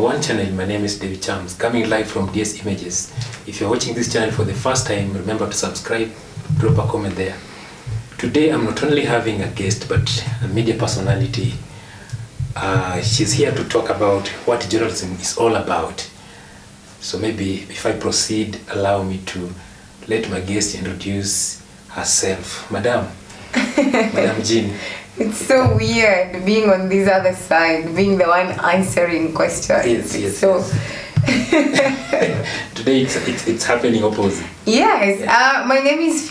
one channel. My name is Davy Chams, coming live from DS Images. If you're watching this channel for the first time, remember to subscribe, drop a comment there. Today I'm not only having a guest, but a media personality. She's here to talk about what journalism is all about. So maybe if I proceed, allow me to let my guest introduce herself. Madam Jean. It's so weird being on this other side, being the one answering questions. Yes. So today it's happening opposite. yes, my name is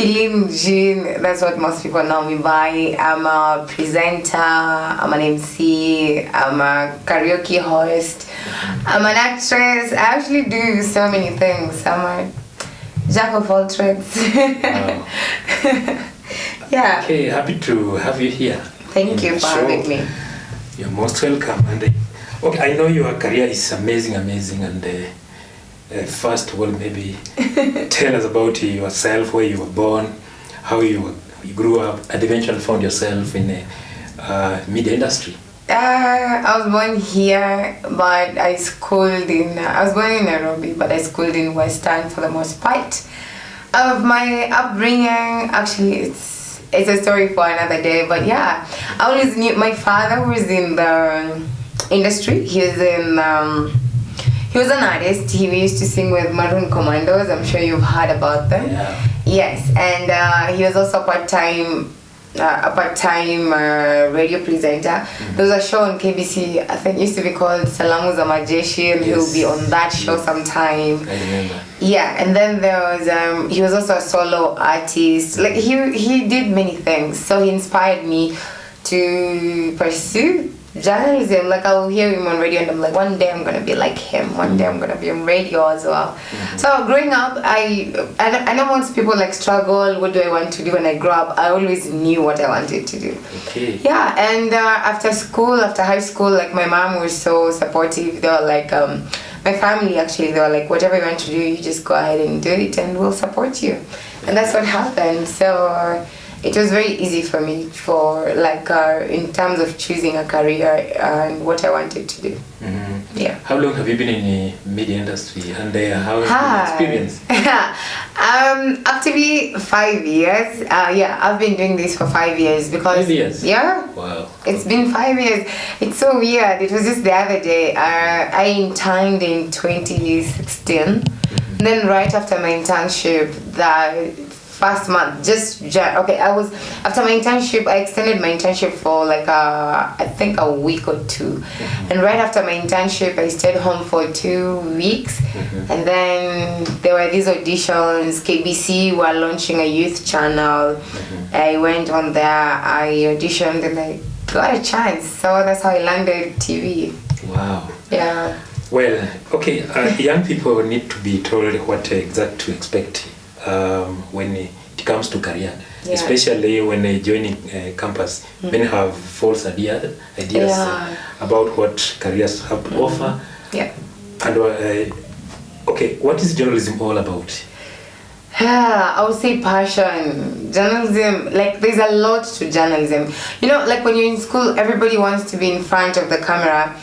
Jean. That's what most people know me by. I'm a presenter, I'm an MC, I'm a karaoke host, I'm an actress. I actually do so many things. I'm a jack of all trades. Wow. Yeah. Okay, happy to have you here. Thank you for having me. You're most welcome. And okay, I know your career is amazing, and first of all, maybe tell us about yourself, where you were born, how you grew up, and eventually found yourself in the media industry. I was born here, but I was born in Nairobi, but I schooled in Western for the most part. Of my upbringing, actually, it's a story for another day, but yeah, I always knew my father was in the industry. He was an artist. He used to sing with Maroon Commandos. I'm sure you've heard about them. Yeah. Yes, and he was also a part-time radio presenter. Mm-hmm. There was a show on KBC, I think it used to be called Salamu za Majeshi, and he'll be on that show sometime. I remember. Yeah, and then there was he was also a solo artist. Like he did many things, so he inspired me to pursue journalism. Like I'll hear him on radio and I'm like, one day I'm gonna be like him, one day I'm gonna be on radio as well. Mm-hmm. So growing up, I know most people like struggle, what do I want to do when I grow up? I always knew what I wanted to do. Okay. Yeah, and after high school, like my mom was so supportive. They were like, my family actually, they were like, whatever you want to do, you just go ahead and do it and we'll support you. And that's what happened. So it was very easy for me in terms of choosing a career and what I wanted to do. Mm-hmm. Yeah. How long have you been in the media industry, and how has been the experience? Actively 5 years. Yeah, I've been doing this for 5 years because 5 years. Yeah. Wow. It's been 5 years. It's so weird. It was just the other day. I interned in 2016. Mm-hmm. Then right after my internship, the first month, after my internship, I extended my internship for I think a week or two. Mm-hmm. And right after my internship, I stayed home for 2 weeks. Mm-hmm. And then there were these auditions. KBC were launching a youth channel. Mm-hmm. I went on there, I auditioned, and I got a chance. So that's how I landed TV. Wow. Yeah. Well, okay, young people need to be told what exactly to expect when it comes to career, especially when they join campus. Mm-hmm. Many have false ideas about what careers have to offer. Yeah. And okay, what is journalism all about? I would say passion. Journalism, there's a lot to journalism. When you're in school, everybody wants to be in front of the camera.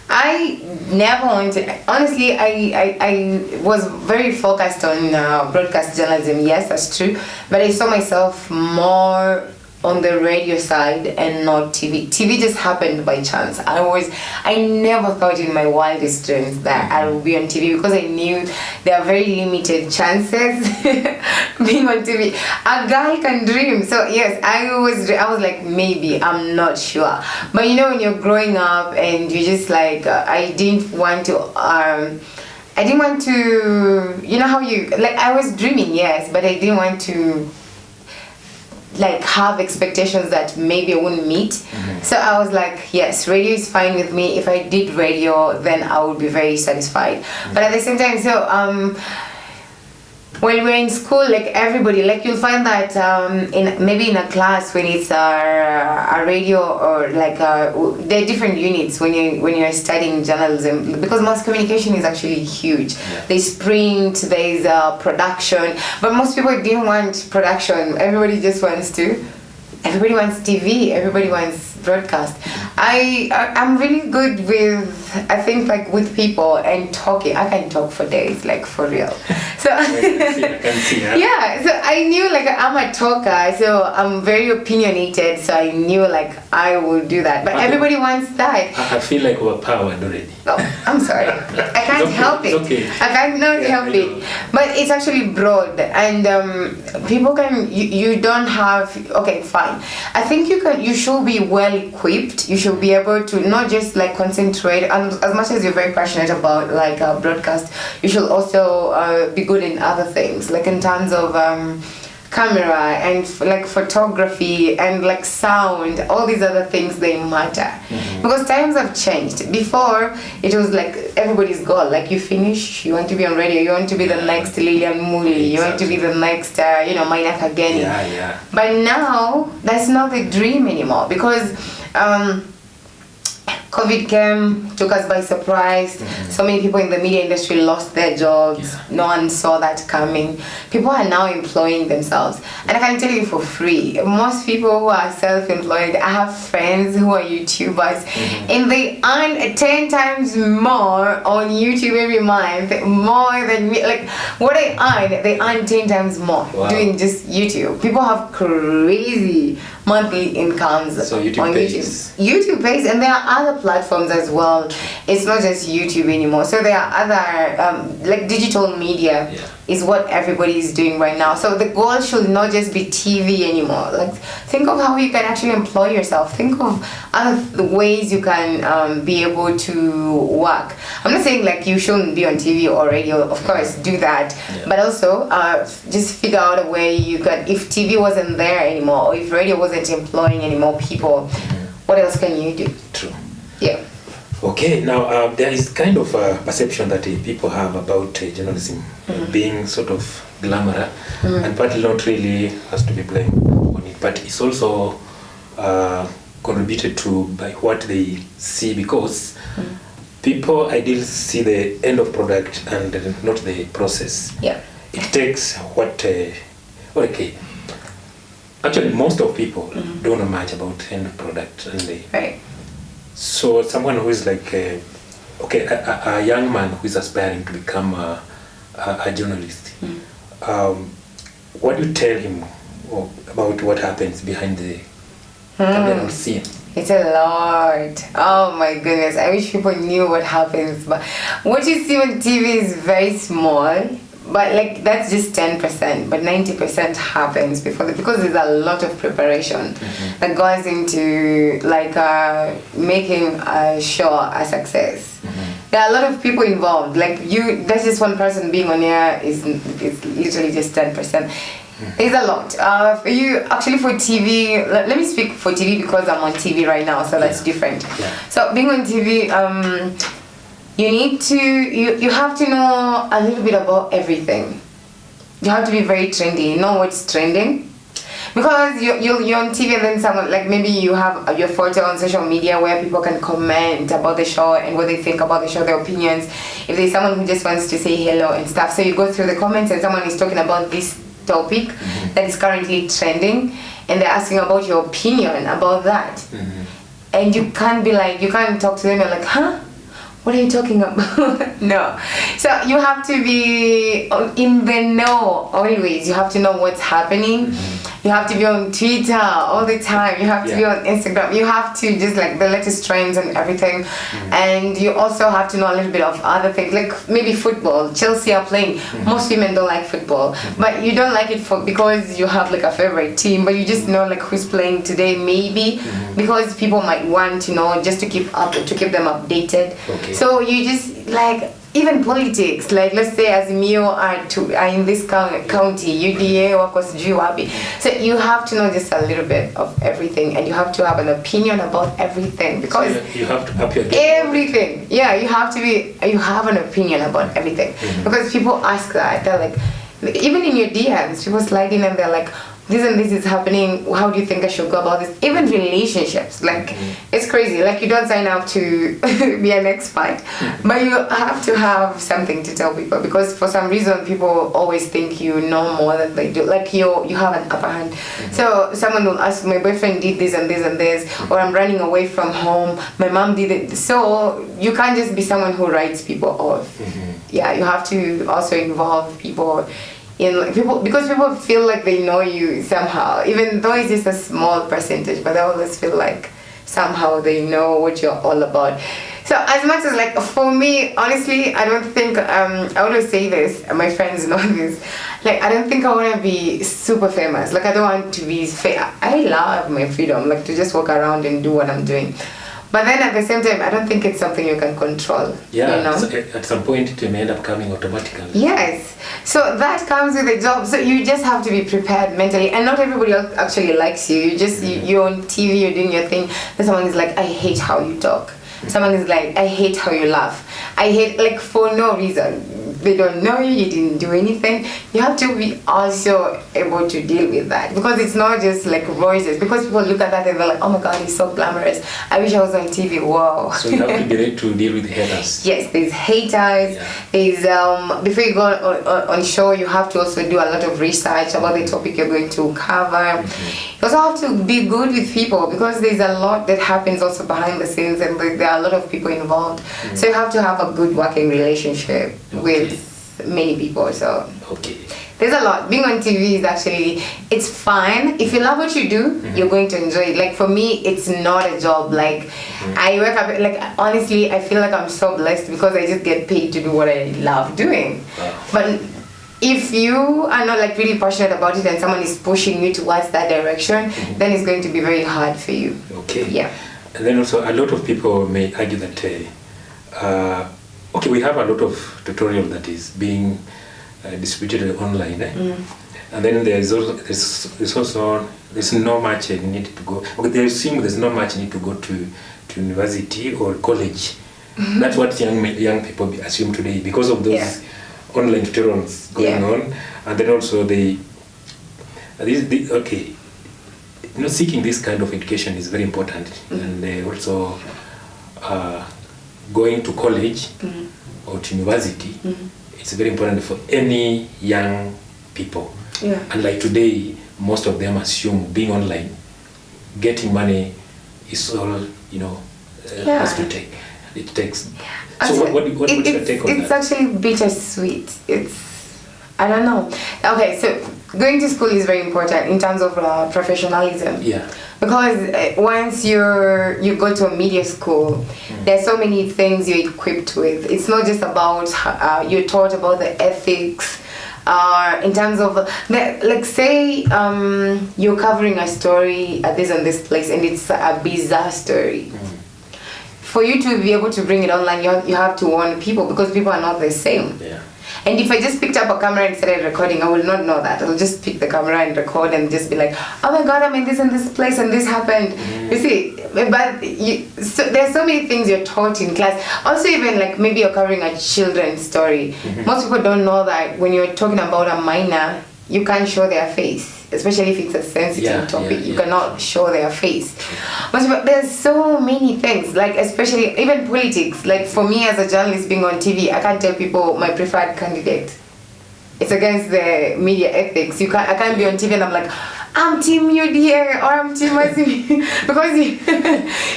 I never wanted, honestly, I was very focused on broadcast journalism. Yes, that's true, but I saw myself more on the radio side and not TV. TV just happened by chance. I never thought in my wildest dreams that I would be on TV, because I knew there are very limited chances being on TV. A girl can dream. So yes, I was like, maybe, I'm not sure. But when you're growing up and you just I didn't want to, how you, I was dreaming, yes, but I didn't want to have expectations that maybe I wouldn't meet. Mm-hmm. So I was like, yes, radio is fine with me. If I did radio, then I would be very satisfied. Mm-hmm. But at the same time, when we're in school, everybody, you'll find that maybe in a class when it's a radio or there are different units when you're studying journalism, because mass communication is actually huge. Yeah. There's print, there's production, but most people didn't want production. Everybody wants TV, everybody wants broadcast. I'm really good with, I think, like with people and talking. I can talk for days, like for real. So I can see, huh? yeah, so I knew like I'm a talker, so I'm very opinionated, so I knew like I would do that. But Okay. everybody wants that. I feel like we're powered already. Oh, I'm sorry. I can't It's okay, help it. it's okay. I cannot Yeah, help I it. know. But it's actually broad, and people can. You don't have. Okay, fine. I think you should be well equipped. You should be able to not just like concentrate. And as much as you're very passionate about like broadcast, you should also be good in other things, like in terms of. Camera and like photography and like sound, all these other things, they matter because times have changed. Before it was like everybody's goal, like you finish, you want to be on radio, you want to be the next Lilian Muli, you want to be the next Maina Kageni. Yeah. But now that's not the dream anymore because COVID came, took us by surprise. So many people in the media industry lost their jobs. Yeah. No one saw that coming. People are now employing themselves. And I can tell you for free, most people who are self-employed, I have friends who are YouTubers, and they earn 10 times more on YouTube every month, more than me. Like what I earn, they earn 10 times more doing just YouTube. People have crazy monthly incomes So YouTube on pays. YouTube pays, and there are other platforms as well. It's not just YouTube anymore. So there are other like digital media is what everybody is doing right now. So the goal should not just be TV anymore. Like think of how you can actually employ yourself. Think of other ways you can be able to work. I'm not saying like you shouldn't be on TV or radio. Of course, do that. But also just figure out a way you can. If TV wasn't there anymore, or if radio wasn't employing any more people, what else can you do? True. Yeah. Okay, now there is kind of a perception that people have about journalism being sort of glamour, and partly not really has to be blamed on it, but it's also contributed to by what they see, because people ideally see the end of product and not the process. Yeah. It takes okay. Actually, most of people don't know much about end product, and they. Right. So someone who is like, a young man who is aspiring to become a journalist, what do you tell him about what happens behind the camera scene? It's a lot. Oh my goodness. I wish people knew what happens. But what you see on TV is very small. But like that's just 10%, but 90% happens because there's a lot of preparation that goes into like making a show a success. There are a lot of people involved. Like that's just one person being on air is literally just 10%. There's a lot. For TV, let me speak for TV because I'm on TV right now, so that's different. Yeah. So being on TV, you need to, you have to know a little bit about everything. You have to be very trendy, know what's trending. Because you're on TV and then someone, like maybe you have your photo on social media where people can comment about the show and what they think about the show, their opinions. If there's someone who just wants to say hello and stuff, so you go through the comments and someone is talking about this topic that is currently trending and they're asking about your opinion about that. And you can't talk to them and like, huh? What are you talking about? No. So you have to be in the know always. You have to know what's happening. You have to be on Twitter all the time. You have to be on Instagram. You have to just like the latest trends and everything. And you also have to know a little bit of other things, like maybe football. Chelsea are playing. Most women don't like football, but you don't like it because you have like a favorite team, but you just know like who's playing today, maybe because people might want to know just to keep them updated. Okay. So you just like even politics, like let's say Azimio are in this county, UDA wako sijui wapi. So you have to know just a little bit of everything, and you have to have an opinion about everything because you have to up your game. Everything. Yeah, you have an opinion about everything because people ask that. They're like, even in your DMs, people slide in and they're like, this and this is happening, how do you think I should go about this? Even relationships, like it's crazy. Like you don't sign up to be an expert, but you have to have something to tell people, because for some reason people always think you know more than they do. Like you have an upper hand. So someone will ask, my boyfriend did this and this and this, or I'm running away from home, my mom did it. So you can't just be someone who writes people off. Yeah, you have to also involve people in, like, people, because people feel like they know you somehow, even though it's just a small percentage, but they always feel like somehow they know what you're all about. So as much as, like, for me, honestly, I don't think, I always say this, and my friends know this, like, I don't think I want to be super famous. Like, I don't want to be I love my freedom, like, to just walk around and do what I'm doing. But then at the same time, I don't think it's something you can control. Yeah, you know? so at some point it may end up coming automatically. Yes. So that comes with the job. So you just have to be prepared mentally. And not everybody else actually likes you. You just, you're on TV, you're doing your thing. Then someone is like, I hate how you talk. Someone is like, I hate how you laugh. I hate, like, for no reason. They don't know you, you didn't do anything. You have to be also able to deal with that, because it's not just like voices, because people look at that and they're like, oh my god, he's so glamorous, I wish I was on TV. Wow. So you have to be ready to deal with haters. Yes, there's haters. There's before you go on show, you have to also do a lot of research about the topic you're going to cover. You also have to be good with people, because there's a lot that happens also behind the scenes, and there are a lot of people involved. So you have to have a good working relationship with many people. So there's a lot. Being on TV is actually, it's fun. If you love what you do, you're going to enjoy it. Like, for me, it's not a job. Like, I wake up, like, honestly, I feel like I'm so blessed, because I just get paid to do what I love doing. But if you are not, like, really passionate about it, and someone is pushing you towards that direction, then it's going to be very hard for you. Yeah. And then also, a lot of people may argue that we have a lot of tutorial that is being distributed online, and then there's no much need to go. There's no much need to go to university or college. That's what young people assume today, because of those online tutorials going on, and then also seeking this kind of education is very important, and also going to college or to university, it's very important for any young people. And like today, most of them assume being online, getting money is all, has to take. It takes. So what's your take on that? It's actually bittersweet. I don't know. Okay, so going to school is very important in terms of professionalism. Because once you go to a media school, there's so many things you're equipped with. It's not just about you're taught about the ethics. In terms of, like, say you're covering a story at this and this place, and it's a bizarre story. For you to be able to bring it online, you have to warn people, because people are not the same. And if I just picked up a camera and started recording, I will not know that. I'll just pick the camera and record and just be like, oh my god, I'm in this and this place and this happened. You see, but there's so many things you're taught in class. Also, even like maybe you're covering a children's story. Most people don't know that when you're talking about a minor, you can't show their face. Especially if it's a sensitive topic, you cannot show their face. But there's so many things, like especially even politics. Like for me as a journalist being on TV, I can't tell people my preferred candidate. It's against the media ethics. I can't be on TV and I'm like, I'm Team UDA or I'm Team Mazini. Because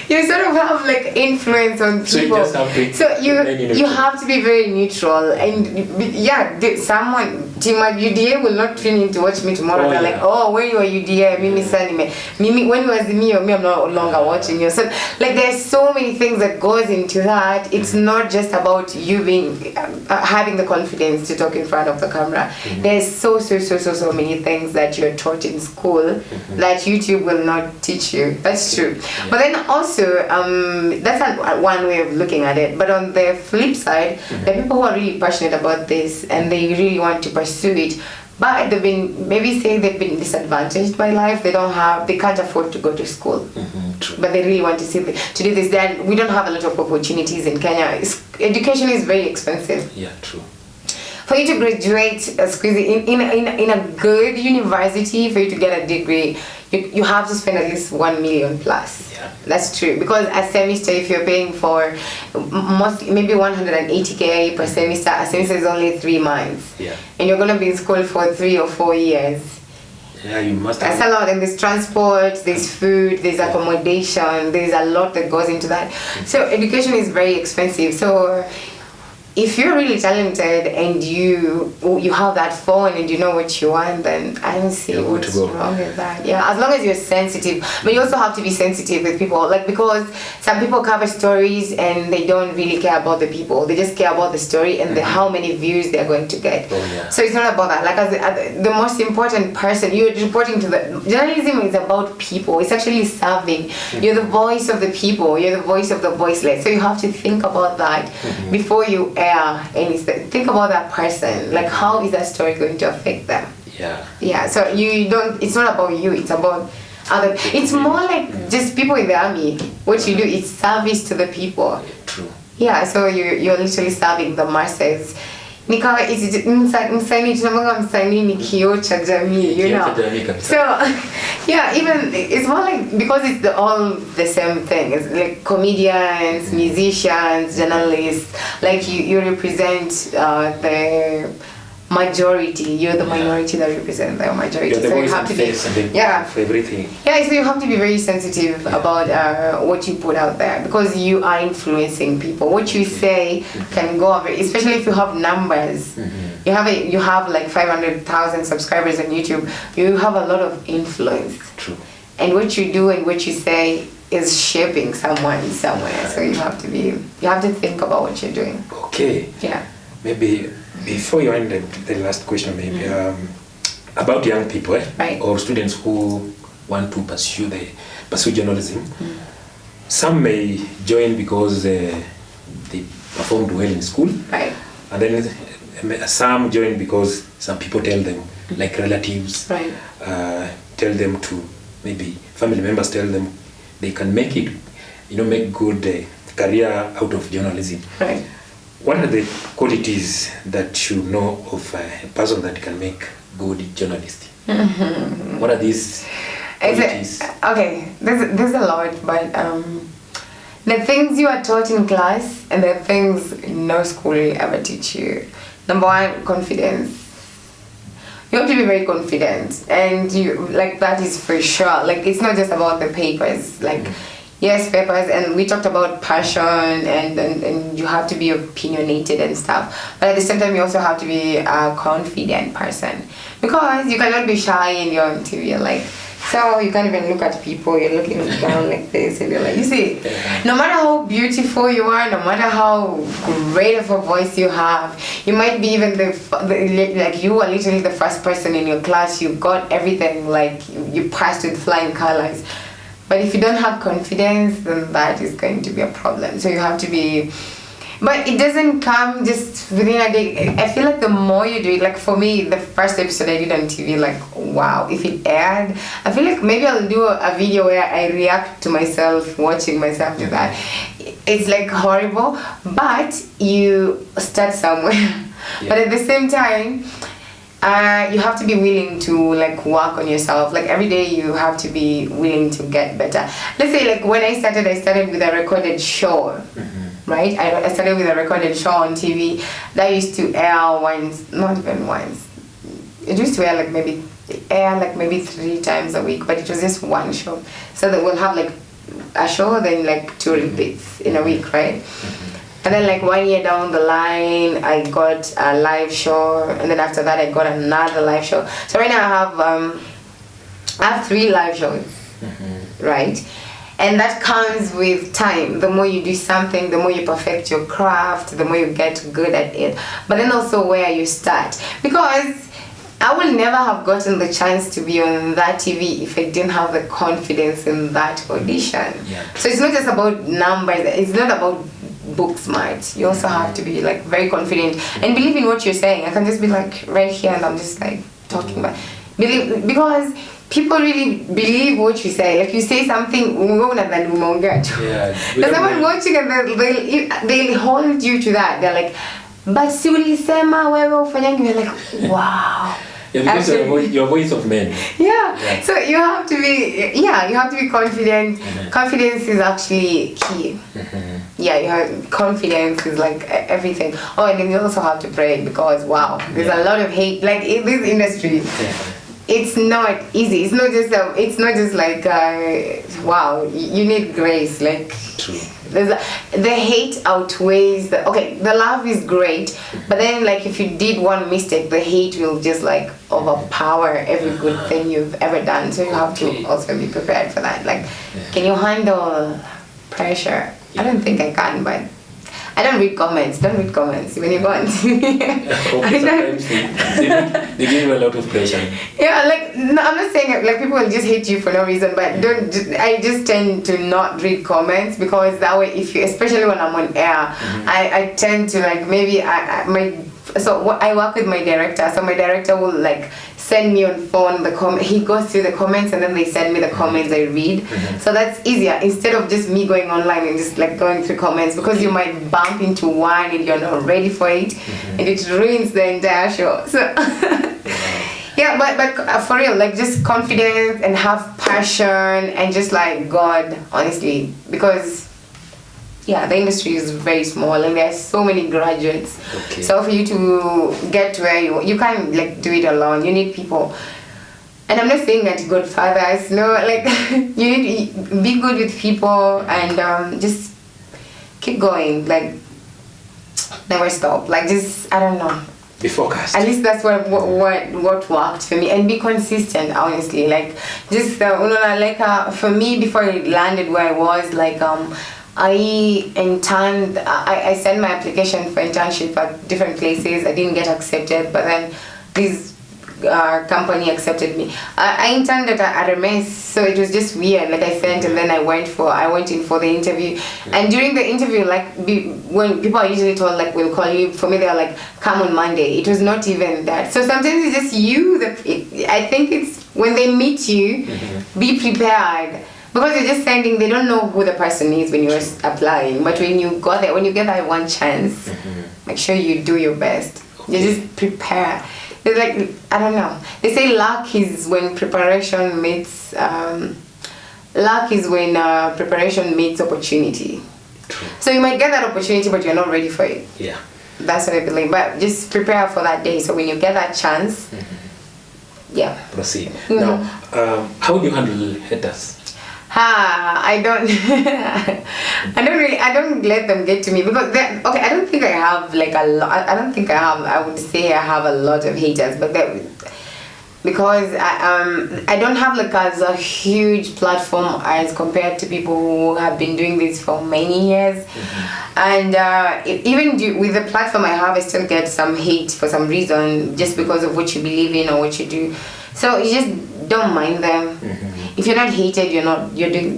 you sort of have like influence on people. So you have to be very neutral. And someone, Team UDA will not tune in to watch me tomorrow. They're like, oh, when you are UDA, Mimi Sanime. Mimi, when you was me or me, I'm no longer watching you. So like there's so many things that goes into that. It's not just about you being, having the confidence to talk in front of the camera. There's so many things that you're taught in school that YouTube will not teach you. That's true. But then also, that's one way of looking at it. But on the flip side, there are people who are really passionate about this and they really want to pursue it. But they've been disadvantaged by life. They can't afford to go to school. But they really want to do this. Then we don't have a lot of opportunities in Kenya. Education is very expensive. Yeah, true. for you to graduate in a good university, for you to get a degree, you have to spend at least 1 million plus. Yeah. That's true, because a semester, if you're paying for maybe 180k per semester, a semester is only 3 months. Yeah. And you're gonna be in school for 3 or 4 years. Yeah, you must. That's a lot, and there's transport, there's food, there's accommodation, there's a lot that goes into that. So education is very expensive. So if you're really talented and you have that phone and you know what you want, then I don't see what's wrong with that. Yeah, as long as you're sensitive. But you also have to be sensitive with people, like, because some people cover stories and they don't really care about the people. They just care about the story and how many views they're going to get. Oh, yeah. So it's not about that. Like, as the most important person, you're reporting to the... Journalism is about people. It's actually serving. You're the voice of the people. You're the voice of the voiceless. So you have to think about that before you air anything. Think about that person. Like, how is that story going to affect them? Yeah. So you don't... It's not about you. It's about other... It's more like just people in the army. What you do is service to the people. True. Yeah, so you're literally serving the masses. Nikawa msanii tunamanga msanii ni kioo cha jamii, you know. So yeah, even it's more like, because it's all the same thing. It's like comedians, musicians, journalists. Like you represent the majority. You're the minority that represent the majority. You're the so voice you have to be for everything. Yeah, so you have to be very sensitive about what you put out there, because you are influencing people. What you say can go over, especially if you have numbers. You have like 500,000 subscribers on YouTube. You have a lot of influence. True. And what you do and what you say is shaping someone somewhere. So you have to think about what you're doing. Okay. Yeah. Maybe before you end the last question, maybe about young people, right, or students who want to pursue journalism. Some may join because they performed well in school, right, and then some join because some people tell them, like relatives, right, tell them to, maybe family members tell them they can make it, make good career out of journalism. Right. What are the qualities that you know of a person that can make good journalist? What are these qualities? Okay, there's a lot, but the things you are taught in class and the things no school will ever teach you. Number one, confidence. You have to be very confident, and that is for sure. Like, it's not just about the papers. Like, yes, papers, and we talked about passion, and you have to be opinionated and stuff. But at the same time, you also have to be a confident person, because you cannot be shy in your interview. Like, so you can't even look at people. You're looking down like this, and you're like, you see, no matter how beautiful you are, no matter how great of a voice you have, you might be even like you are literally the first person in your class. You got everything, like you passed with flying colors. But if you don't have confidence, then that is going to be a problem. So you have to be... But it doesn't come just within a day. I feel like the more you do it, like for me, the first episode I did on TV, like, wow, if it aired, I feel like maybe I'll do a video where I react to myself, watching myself do that. It's like horrible, but you start somewhere. But at the same time, you have to be willing to like work on yourself. Like every day you have to be willing to get better. Let's say like when I started with a recorded show, right? I started with a recorded show on TV that used to air once, not even once. It used to air like maybe 3 times a week, but it was just one show. So that we'll have like a show, then like 2 repeats in a week, right? And then like 1 year down the line, I got a live show, and then after that I got another live show. So right now I have 3 live shows, right? And that comes with time. The more you do something, the more you perfect your craft, the more you get good at it. But then also where you start. Because I will never have gotten the chance to be on that TV if I didn't have the confidence in that audition. So it's not just about numbers, it's not about book smart. You also have to be like very confident and believe in what you're saying. I can just be like right here and I'm just like talking about because people really believe what you say. Like you say something, there's someone watching and they'll hold you to that. They're like, but si ulisema wewe ufanyangi, you're like, wow. Yeah, because your voice of men. Yeah. So you have to be, you have to be confident. Confidence is actually key. Confidence is like everything. Oh, and then you also have to pray, because wow, there's a lot of hate. Like in this industry, it's not easy. It's not just like wow. You need grace. Like true. The hate outweighs the love is great, but then like if you did one mistake, the hate will just like overpower every good thing you've ever done. So you have to also be prepared for that. Like, can you handle pressure? I don't think I can, but I don't read comments. Don't read comments when you go on TV. Sometimes they give you a lot of pressure. Yeah, like no, I'm not saying like people will just hate you for no reason, but I just tend to not read comments, because that way, especially when I'm on air, I tend to like maybe I work with my director, so my director will like send me on phone he goes through the comments and then they send me the comments I read. So that's easier instead of just me going online and just like going through comments, because you might bump into one and you're not ready for it, and it ruins the entire show. So yeah, but for real, like just confidence and have passion and just like God, honestly, because the industry is very small and there's so many graduates. So for you to get to where you can't like do it alone. You need people. And I'm not saying that good fathers, no, like you need to be good with people and just keep going, like never stop, like just I don't know. Be focused. At least that's what worked for me, and be consistent. Honestly, like just for me, before I landed where I was, like I sent my application for internship at different places. I didn't get accepted, but then this company accepted me. I interned at RMS, so it was just weird. Like I sent, and then I went in for the interview. And during the interview, like when people are usually told like we'll call you, for me they're like come on Monday. It was not even that. So sometimes it's just you. I think it's when they meet you, be prepared. Because you're just sending, they don't know who the person is when you're applying. But when you get that one chance, make sure you do your best. You just prepare. It's like, I don't know. They say luck is when preparation meets opportunity. True. So you might get that opportunity, but you're not ready for it. Yeah. That's what I believe. But just prepare for that day. So when you get that chance, proceed. Now, how do you handle haters? I don't let them get to me, because I don't think I have like a lot. I would say I have a lot of haters, but because I don't have like as a huge platform as compared to people who have been doing this for many years. And even with the platform I have, I still get some hate for some reason, just because of what you believe in or what you do. So you just don't mind them. If you're not hated,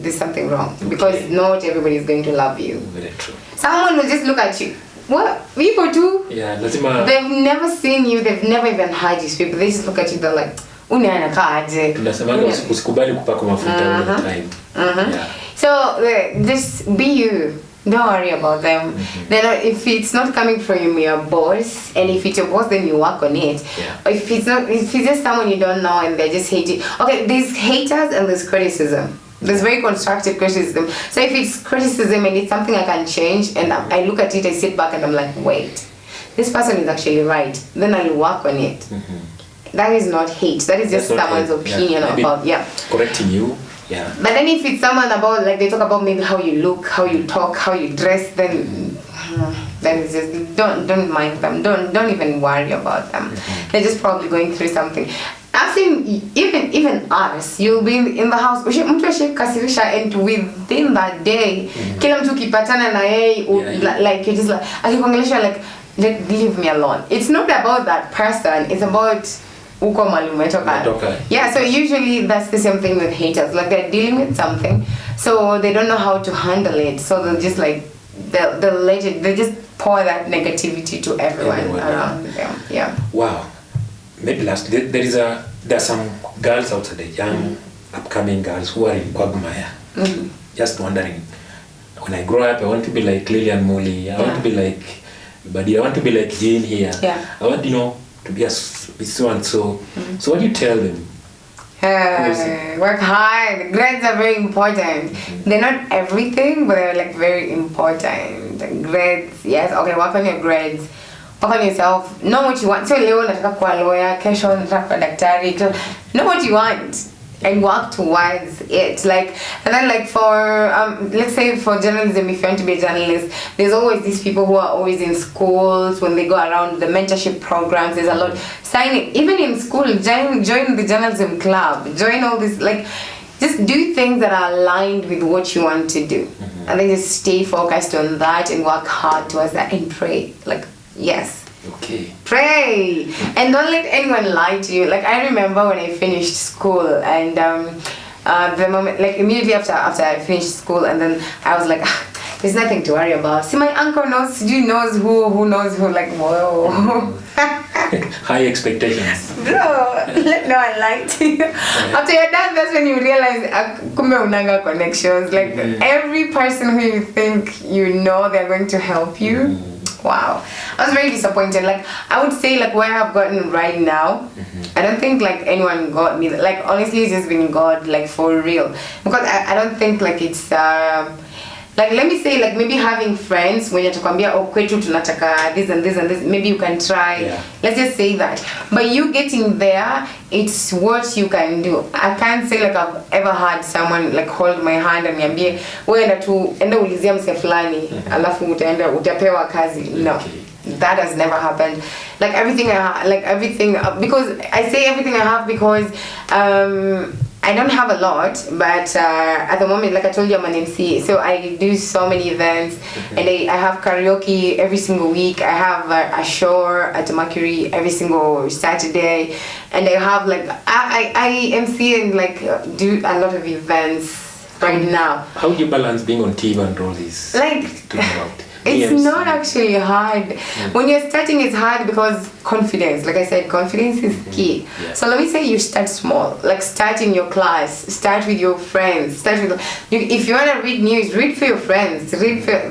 there's something wrong, because not everybody is going to love you. Very true. Someone will just look at you. What? People too? Yeah, lazima. They've never seen you. They've never even heard you speak. They just look at you. They're like, tunasema usikubali kupaka mafuta all the time. So just be you. Don't worry about them. If it's not coming from your boss, and if it's your boss, then you work on it. If it's just someone you don't know and they're just hating. Okay, there's haters and there's criticism. There's very constructive criticism. So if it's criticism and it's something I can change, and I look at it, I sit back and I'm like, wait, this person is actually right. Then I'll work on it. That is not hate. That is just someone's opinion about correcting you. Yeah. But then if it's someone about, like they talk about maybe how you look, how you talk, how you dress, then it's just don't mind them. Don't even worry about them. They're just probably going through something. I've seen even us, you'll be in the house, and within that day, kila mtu kipatana na yeye, like you're just like leave me alone. It's not about that person. It's about so usually that's the same thing with haters. Like they're dealing with something, so they don't know how to handle it. So they'll just like they just pour that negativity to everyone around them. Yeah. Wow. Maybe lastly, there are some girls outside there, young upcoming girls who are in Quagmire. Just wondering, when I grow up, I want to be like Lillian Molly. I want to be like but I want to be like Jane here. Yeah. I want, to be so and so. So what do you tell them? Work hard. Grades are very important. They're not everything, but they're like very important. Grades, yes. Okay, work on your grades. Work on yourself. Know what you want. So leo nataka kuwa lawyer, kesho nataka kuwa daktari. Know what you want and work towards it. Like, and then like for let's say for journalism, if you want to be a journalist, there's always these people who are always in schools when they go around the mentorship programs. There's a lot. Signing even in school, join the journalism club. Join all this, like, just do things that are aligned with what you want to do, and then just stay focused on that and work hard towards that and pray. Like, yes. Okay. Pray and don't let anyone lie to you. Like, I remember when I finished school and the moment, like immediately after I finished school, and then I was like, there's nothing to worry about. See, my uncle knows who knows who. Like, whoa. High expectations. Bro, let no one lie to you. After you're done, that's when you realize kumbe unanga connections. Like every person who you think they're going to help you. Wow, I was very disappointed. Like, I would say, like, where I've gotten right now, I don't think like anyone got me. Like, honestly, it's just been God, like, for real. Because I don't think like it's like, let me say, like, maybe having friends when you're talking about kwetu tunataka this and this and this, maybe you can try. Yeah. Let's just say that. But you getting there, it's what you can do. I can't say like I've ever had someone like hold my hand and niambie wewe enda ulizia mse fulani alafu utapewa kazi. No. That has never happened. Like everything because I say everything I have because I don't have a lot, but at the moment, like I told you, I'm an MC, so I do so many events, and I have karaoke every single week. I have a show at Mercury every single Saturday, and I have like I MC and like do a lot of events right now. How do you balance being on TV and all this? Like, it's not actually hard. When you're starting, it's hard because confidence, like I said, confidence is key. Yes. So let me say you start small, like start in your class, start with your friends, if you want to read news, read for your friends,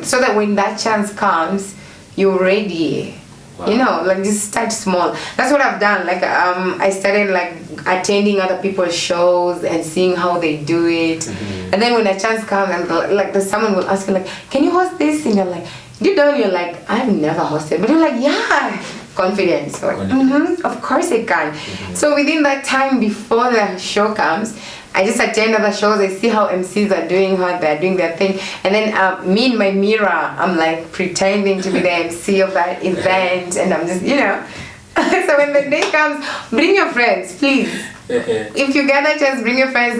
so that when that chance comes, you're ready. Wow. Like just start small. That's what I've done. Like I started like attending other people's shows and seeing how they do it. And then when a chance comes and like someone will ask you like, can you host this? And you're like, deep down you're like, I've never hosted. But you're like, yeah, confidence. Like, of course I can. So within that time before the show comes, I just attend other shows, I see how MCs are doing, how they're doing their thing, and then me in my mirror, I'm like pretending to be the MC of that event, and I'm just, so when the day comes, bring your friends, please. If you get that chance, bring your friends.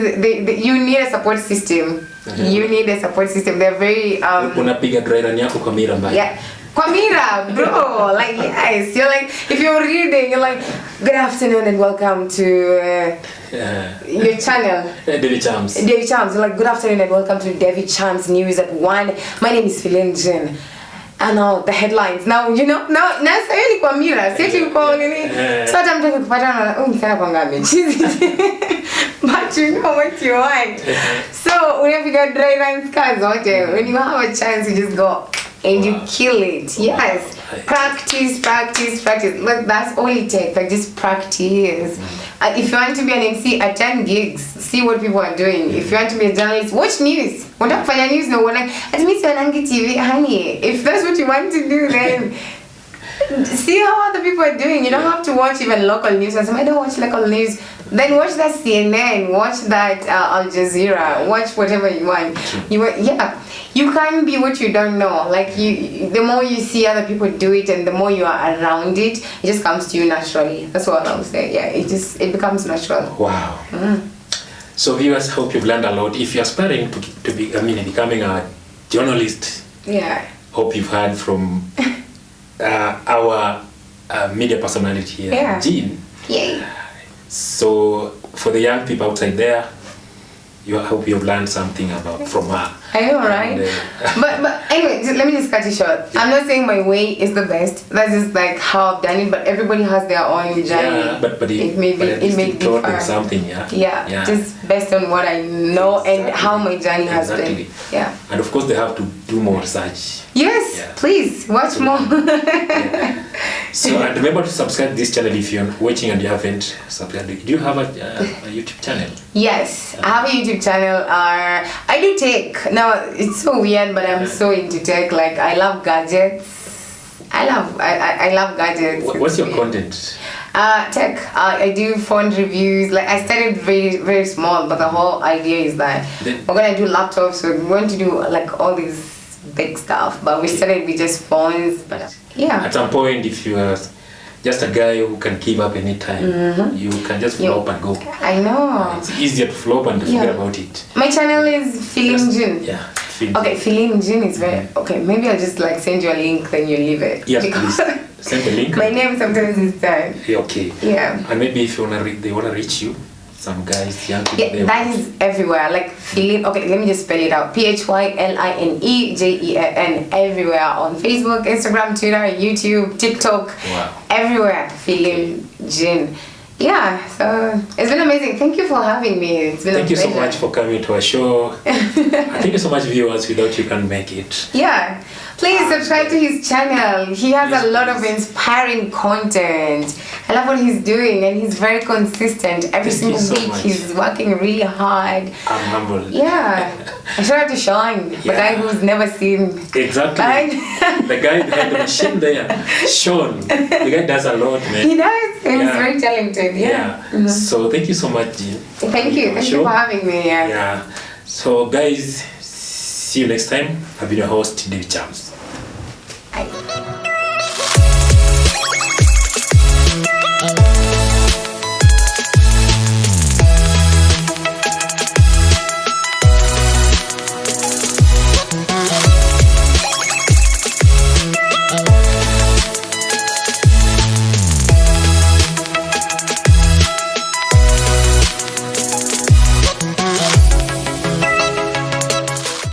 You need a support system. You need a support system. They're very... Unapiga dry run yako kwa mira mbaya. Yeah. Kwamira, bro, like, yes, you're like, if you're reading, you're like, good afternoon and welcome to your channel. Davy Chams. Davy Chams, you're like, good afternoon and welcome to Davy Chams News at 1. My name is Philinjin. And now the headlines. Now, now sasa ni Kwamira, sisi uko nini? So hata mtu kupata na msana kwanga mechizi. But you know what you want. So, when you got dry runs cars, when you have a chance, you just go and you kill it. Yes. Practice. Like, that's all it takes. Like, just practice. If you want to be an MC, attend gigs. See what people are doing. If you want to be a journalist, watch news. Unataka kufanya news no one like, at least you're on TV, honey. If that's what you want to do, then see how other people are doing. You don't have to watch even local news. I don't watch local news. Then watch that CNN, watch that Al Jazeera, watch whatever you want. You can't be what you don't know. Like the more you see other people do it, and the more you are around it, it just comes to you naturally. That's what I would say. Yeah, it becomes natural. Wow. So viewers, hope you've learned a lot. If you're aspiring to be, becoming a journalist, hope you've heard from our media personality here, Jean. Yay. So for the young people outside there, I hope you've learned something from her. I know, right? And, but anyway, let me just cut it short. I'm not saying my way is the best. That's just like how I've done it. But everybody has their own journey. Yeah, but it may be taught them different. something, Yeah, just based on what I know and how my journey has been. Yeah. And of course, they have to do more research. Yes, please watch more. So and remember to subscribe to this channel if you're watching and you haven't subscribed. Do you have a YouTube channel? Yes, I have a YouTube channel. I do tech. Now it's so weird, but I'm so into tech. Like I love gadgets. I love gadgets. What's your content? Tech. I do phone reviews. Like I started very very small, but the whole idea is that we're gonna do laptops. We're going to do like all these big stuff, but we started with just phones. But yeah, at some point, if you are just a guy who can give up anytime, you can just flop and go. I know. It's easier to flop and to forget about it. My channel is Feeling Jin. Yeah. Okay, Feeling Jin is very okay. Maybe I'll just like send you a link, then you leave it. Yes, please. Send the link. My name sometimes is done. Okay. Yeah. And maybe if you they wanna reach you, some guys, young people. Yeah, that is everywhere. Like Feeling. Okay, let me just spell it out. PHYLINEJEN. Everywhere on Facebook, Instagram, Twitter, YouTube, TikTok. Wow. Everywhere. Feeling Jin. Yeah, so it's been amazing. Thank you for having me. It's been Thank a you so pleasure. much for coming to our show. Thank you so much, viewers. Without you, can't make it. Yeah, please subscribe to his channel. He has a lot of inspiring content. I love what he's doing, and he's very consistent. Every single week, he's working really hard. I'm humbled. Yeah, I should have to Sean, the guy who's never seen. Exactly. The guy behind the machine there, Sean. The guy does a lot, man. He does. And he's very talented. Yeah. So thank you so much, Jean. Thank you. Thank you for having me. Yeah. So guys, see you next time. I've been your host, Davy Chams.